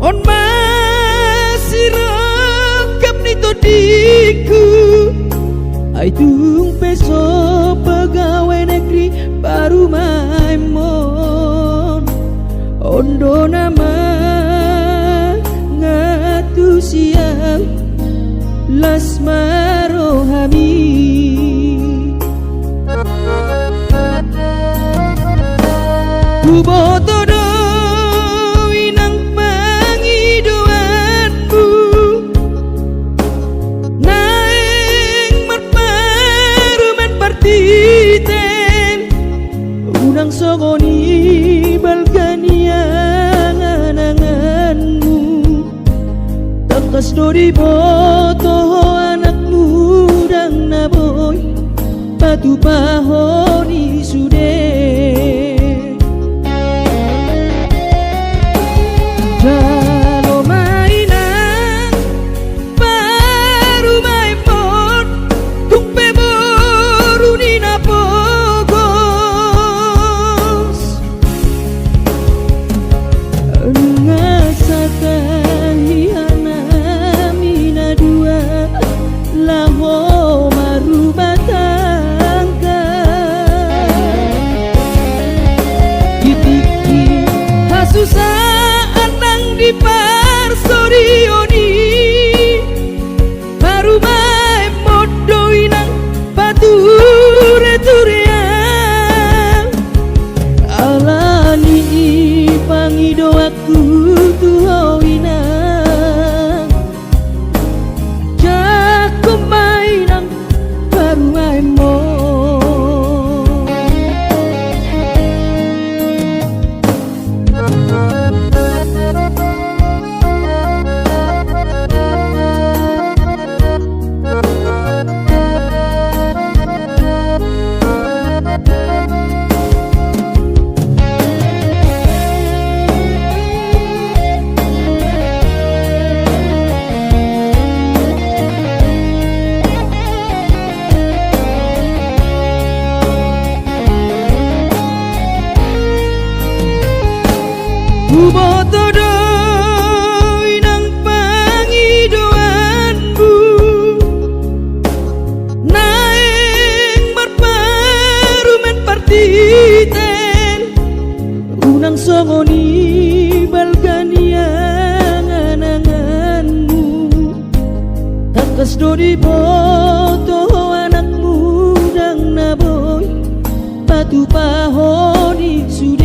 On masih rekap ni todiku ai tung peso pegawai negeri baru maimon ondo nama ngatu siang lasmaro hami kuboto unang songoni balgania angananganmu takas dori boto anak mudang naboy batu pahoni sude jalo mainan baru maipon tumpe boru ni napo susah nang di parsorioni baru main modoi nang bature turean alani pangido aku tuhoina jago mainang baru main kuboto doi nang pangidoanmu naeng marparumen partiten unang songoni balgania angananganmu takas dori boto anak mudang naboy batu pahoni sude